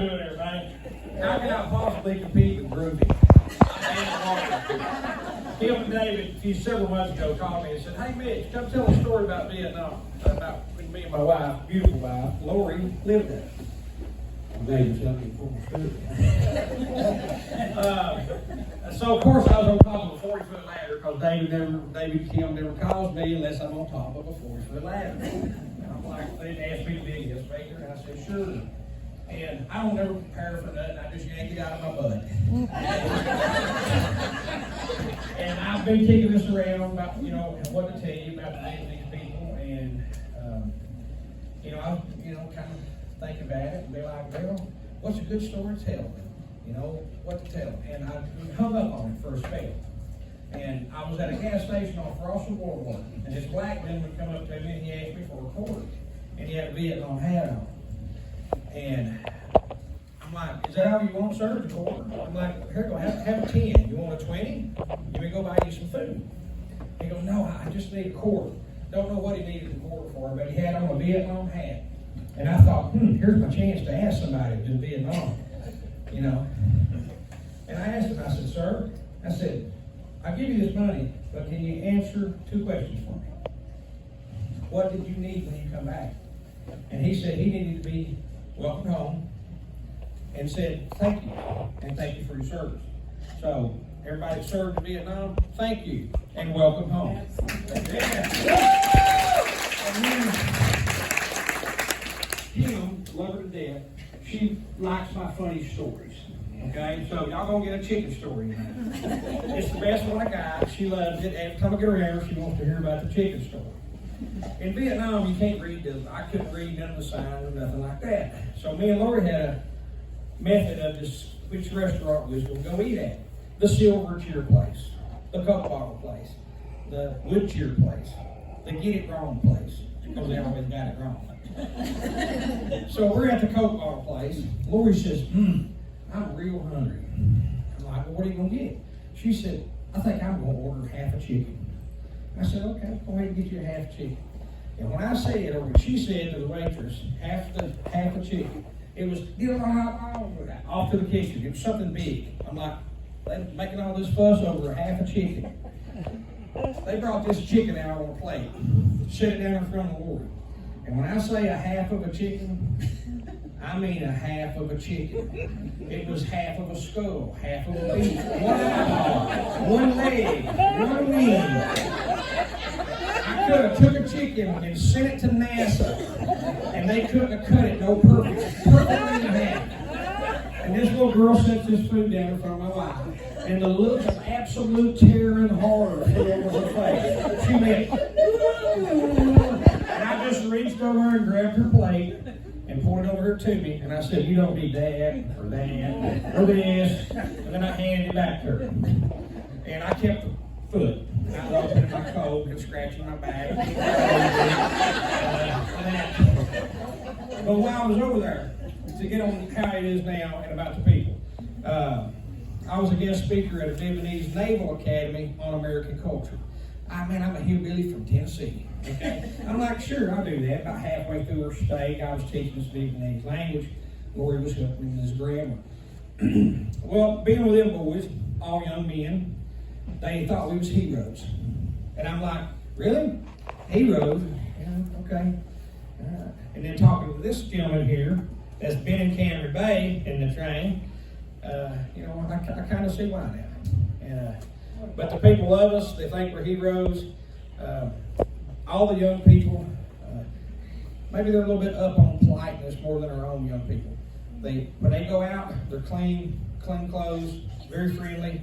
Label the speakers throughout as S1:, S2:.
S1: doing, everybody? How can I possibly compete with Groovy? Kim and David, several months ago, called me and said, "Hey, Mitch, come tell a story about Vietnam." About me and my wife, beautiful wife, Lori, lived there. David, something for So, of course, I was on top of a 40-foot ladder because David Kim never calls me unless I'm on top of a 40-foot ladder. And I'm like, they asked me to be a guest speaker, and I said, sure. And I don't ever prepare for nothing. I just yank it out of my butt. And I've been kicking this around about, what to tell you about these people. And, I kind of think about it and be like, well, what's a good story to tell? What to tell. And I hung up on it for a spell. And I was at a gas station off Ross and Boulevard. And this black man would come up to me and he asked me for a quarter. And he had a Vietnam hat on. And I'm like, is that all you want, sir? The quarter? I'm like, here, go, have a 10. You want a 20? Let me go buy you some food. He goes, no, I just need a quarter. Don't know what he needed the quarter for, but he had on a Vietnam hat. And I thought, here's my chance to ask somebody who's in Vietnam, And I asked him, I said, sir, I'll give you this money, but can you answer 2 questions for me? What did you need when you come back? And he said he needed to be welcomed home and said, thank you, and thank you for your service. So, everybody that served in Vietnam, thank you, and welcome home. Kim, love her to death, she likes my funny stories. Okay, so y'all gonna get a chicken story tonight. It's the best one I got. She loves it. Every time I get around, she wants to hear about the chicken story. In Vietnam, you can't read I couldn't read none of the signs or nothing like that. So me and Lori had a method of which restaurant we was going to go eat at. The Silver Cheer place, the Coke Bottle place, the Wood Cheer place, the Get It Wrong place, because they always got it wrong. So we're at the Coke Bottle place. Lori says, I'm real hungry. I'm like, well, what are you going to get? She said, I think I'm going to order half a chicken. I said, okay, go ahead and get you a half chicken. And when I said, or when she said to the waitress, half a chicken, it was, off to the kitchen. It was something big. I'm like, they're making all this fuss over a half a chicken. They brought this chicken out on a plate, set it down in front of Lori. And when I say a half of a chicken, I mean a half of a chicken. It was half of a skull, half of a beef, one eyeball, one leg, one wing. I could have took a chicken and sent it to NASA, and they couldn't have cut it no perfectly in half. And this little girl sets this food down in front of my wife, and the look of absolute terror and horror flew over her face. She went, and I just reached over and grabbed her plate and poured it over her to me, and I said, you don't need that, or that, or this, and then I handed it back to her. And I kept the foot. I was in my coat and scratching my back. But while I was over there, to get on how it is now and about the people, I was a guest speaker at a Vietnamese Naval Academy on American culture. I'm a hillbilly from Tennessee. Okay? I'm like, sure, I'll do that. About halfway through her stay, I was teaching this Vietnamese language. Lori was helping with his grammar. Well, being with them boys, all young men, they thought we was heroes. And I'm like, really? Heroes? Yeah, okay. And then talking to this gentleman here that's been in Canberra Bay in the train, I kind of see why now. But the people love us. They think we're heroes. All the young people, maybe they're a little bit up on politeness more than our own young people. When they go out, they're clean clothes, very friendly.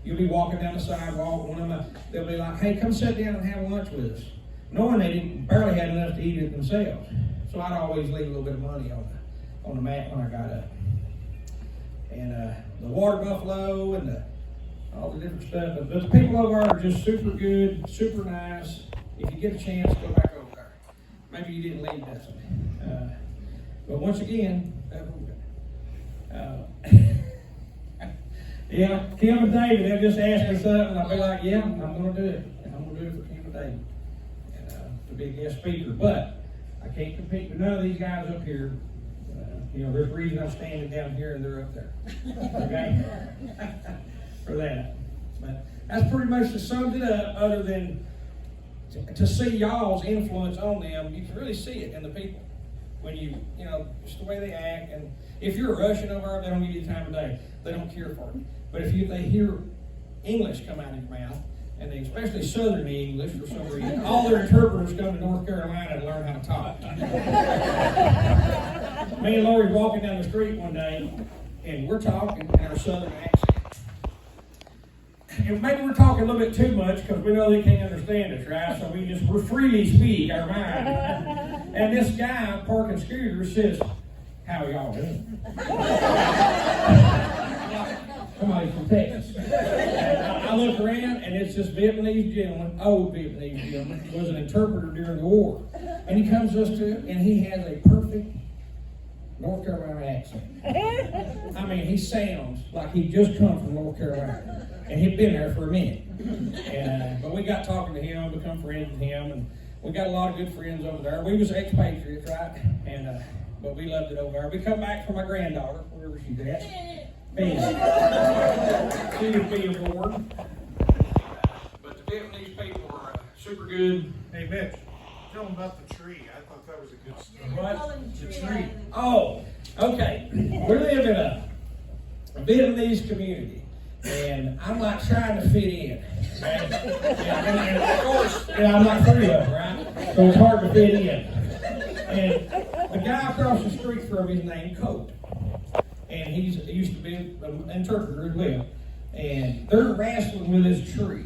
S1: You'll be walking down the sidewalk, one of them, they'll be like, hey, come sit down and have lunch with us. Knowing they barely had enough to eat it themselves. So I'd always leave a little bit of money on the mat when I got up. And the water buffalo and all the different stuff. But the people over there are just super good, super nice. If you get a chance, go back over there. Maybe you didn't leave that. But once again, yeah, Kim and David, they'll just ask me something, and I'll be like, yeah, I'm going to do it. I'm going to do it for Kim and David to be a guest speaker. But I can't compete with none of these guys up here. there's a reason I'm standing down here and they're up there. Okay? For that. But that's pretty much to sum it up, other than to see y'all's influence on them. You can really see it in the people. When just the way they act. And if you're Russian over there, they don't give you the time of day. They don't care for it. But if they hear English come out of your mouth, and especially Southern English for some reason, all their interpreters come to North Carolina to learn how to talk. Me and Lori walking down the street one day, and we're talking in our Southern accent. And maybe we're talking a little bit too much because we know they can't understand us, right? So we freely speak our mind. And this guy parking scooters says, "How are y'all doing?" Somebody from Texas. I look around, and it's this Vietnamese gentleman, old Vietnamese gentleman, was an interpreter during the war. And he comes to us and he has a perfect North Carolina accent. I mean, he sounds like he just come from North Carolina. And he'd been there for a minute. But we got talking to him, become friends with him, and we got a lot of good friends over there. We was expatriates, right? But we loved it over there. We come back for my granddaughter, wherever she's at. Ben. She was being born. But the Vietnamese people are super good.
S2: Hey, Mitch, tell them about the tree. I thought that was a good story.
S1: What? The tree. Oh, okay. We live in a Vietnamese community. And I'm like trying to fit in. Right? And of course, I'm like three of them, right? So it's hard to fit in. And the guy across the street from me is named Colt. And he used to be an interpreter as well. And they're wrestling with this tree.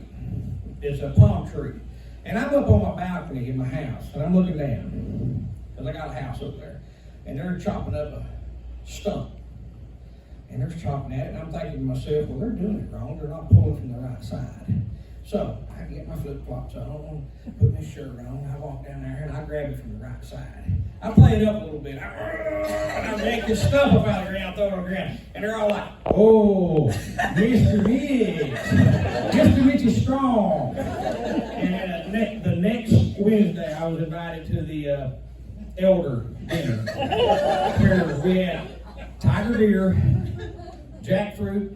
S1: It's a palm tree. And I'm up on my balcony in my house, and I'm looking down. Because I got a house up there. And they're chopping up a stump. And they're chopping at it, and I'm thinking to myself, well, they're doing it wrong. They're not pulling from the right side. So I get my flip-flops on, put my shirt on, I walk down there, and I grab it from the right side. I play it up a little bit. I make this stuff up out of the ground, throw it on the ground. And they're all like, "Oh, Mr. Mitch. Mr. Mitch is strong." And the next Wednesday, I was invited to the elder dinner. Where we had tiger beer, jackfruit,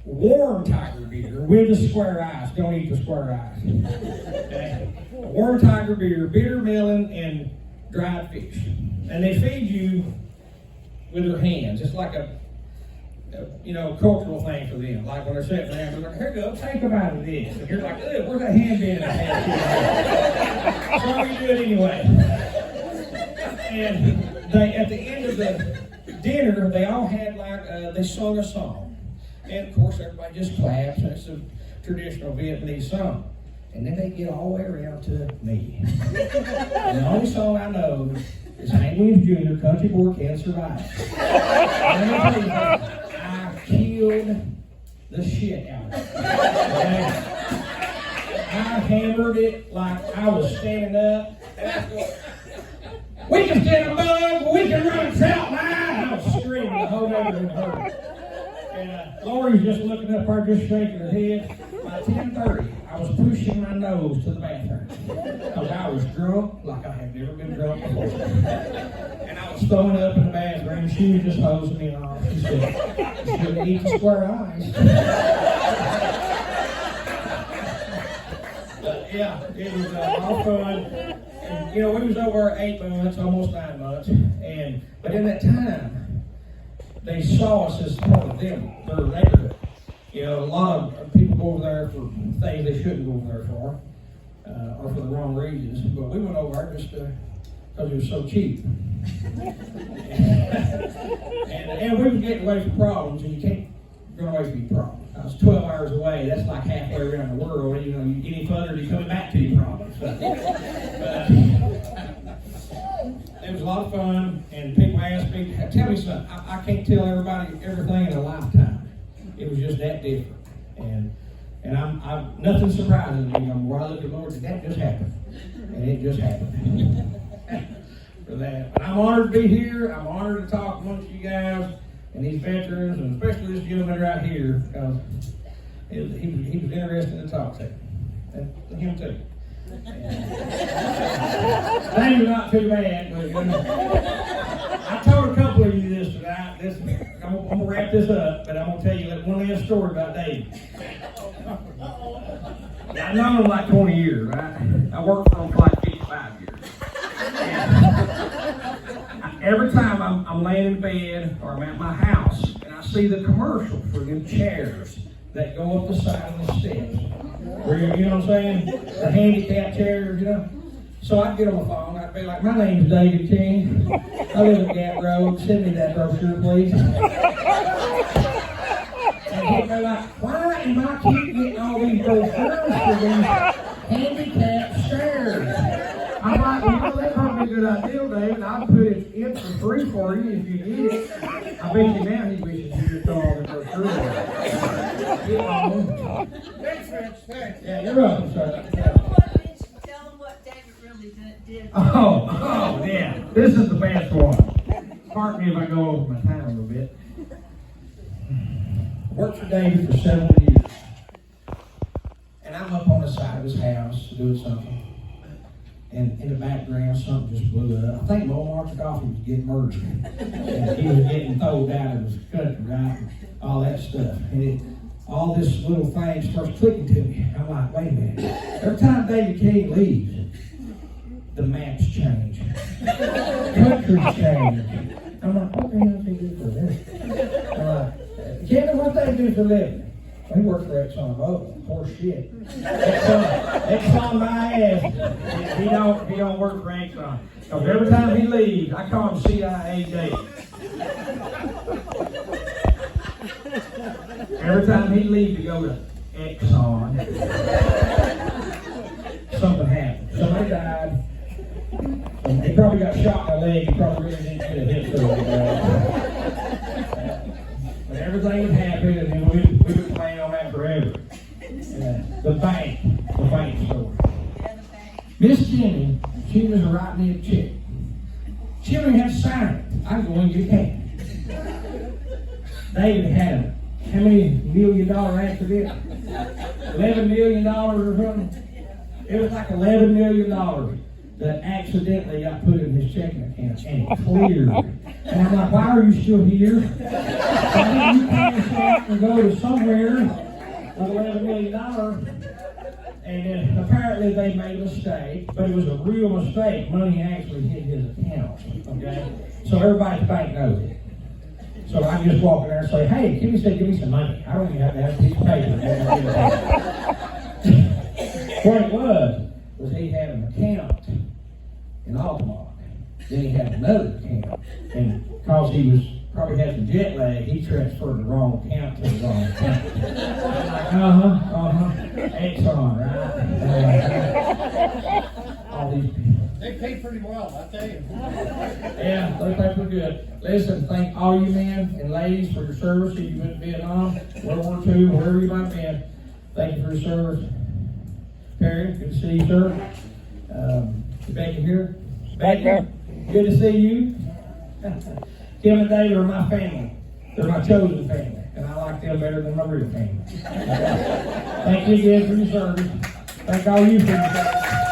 S1: warm tiger beer with the square ice. Don't eat the square ice. Okay. Warm tiger beer, bitter melon, and dried fish. And they feed you with their hands. It's like a cultural thing for them. Like when they're sitting there, they're like, "Here you go, take a bite of this." And you're like, "Ugh, where's that hand been I had?" So you do it anyway. And at the end of the dinner, they all had they sung a song. And of course, everybody just claps, and it's a traditional Vietnamese song. And then they get all the way around to me. And the only song I know is Hank Williams Jr., Country Boy Can't Survive. And I killed the shit out of it. Okay? I hammered it like I was standing up, and I was going, "We can stand a bug, we can run a trout line." I was screaming the whole neighborhood heard. And Lori's just looking up there, just shaking her head. By 10:30, I was pushing my nose to the bathroom. Because I was drunk like I had never been drunk before. And I was throwing up in the bathroom. She was just hosing me off. She said, "You shouldn't eat the square eyes." But yeah, it was all fun. And, we was over 8 months, almost 9 months. But in that time, they saw us as part of their neighborhood. A lot of people go over there for things they shouldn't go over there for, or for the wrong reasons. But we went over there just because it was so cheap. and we were getting away from problems, and you can't run away from your problems. I was 12 hours away. That's like halfway around the world. You get any further, you're coming back to your problems. But it was a lot of fun, and people asked me, "Tell me something." I can't tell everybody everything in a lifetime. It was just that different, and I'm nothing surprises me. Where I look at the Lord, that just happened, and it just happened for that. But I'm honored to be here. I'm honored to talk amongst you guys and these veterans, and especially this gentleman right here, because he was interesting to talk to, and him too. Things are not too bad, but I told a couple of you I'm gonna wrap this up, but I'm gonna tell you one last story about Dave. Yeah, I've known him like 20 years, right? I worked for him for like 55 years. And every time I'm laying in bed or I'm at my house and I see the commercial for them chairs that go up the side of the steps, where you know what I'm saying? The handicap chairs, you know? So I'd get on the phone, I'd be like, my name's David King. I live at Gap Road. Send me that brochure, please. And he'd be like, why am I keep getting all these brochures for these handicapped chairs? I'm like, well, that's probably a good idea, David. I'll put it in for free for you if you need it. I bet you now he wishes you just throw all the brochures away.
S2: Thanks, Rich, thanks.
S1: Yeah, you're welcome, sir.
S3: Tell them what David really did.
S1: Oh, yeah. This is the best one. Pardon me if I go over my time a little bit. Worked for David for 7 years. And I'm up on the side of his house doing something. And in the background, something just blew up. I think Walmart's coffee was getting murdered. And he was getting thrown out of his country, right? And all that stuff. And all this little thing starts clicking to me. I'm like, wait a minute. Every time David King leaves, the maps change. Countries change. I'm like, what the hell does he do for a living? I'm like, Kevin, what they do for a living? He works for ExxonMobil. Poor shit. Exxon my ass. He don't work for Exxon. Because every time he leaves, I call him CIA Dave. Every time he leaves to go to Exxon, something happened. Somebody died. He probably got shot in the leg. He probably really didn't get a hit surgery. But everything was happy, and then we've been playing on that forever. The bank story. Miss Jimmy, she was writing me a check. She didn't have to sign it. I can go and get a cash. David had how many $1 million accident? $11 million or something? It was like $11 million that accidentally got put in his checking account and it cleared. And I'm like, why are you still here? Why didn't you cash out and go to somewhere with $11 million? And then apparently they made a mistake, but it was a real mistake. Money actually hit his account. Okay? So everybody at the bank knows it. So I just walk in there and say, hey, Kimmy said, give me some money. I don't even have to have a piece of paper. What it was he had an account in Altamont. Then he had another account. And because he was probably had some jet lag, he transferred the wrong account to the wrong account. I'm like, Exxon, right? All these people.
S2: They pay pretty well, I tell you.
S1: Yeah, they pay pretty good. Listen, thank all you men and ladies for your service. If you went to Vietnam, World War II, wherever you might have been, thank you for your service. Perry, good to see you, sir. Becky here. Becky, good to see you. Kim and Dave are my family. They're my chosen family, and I like them better than my real family. Thank you again for your service. Thank all you for your service.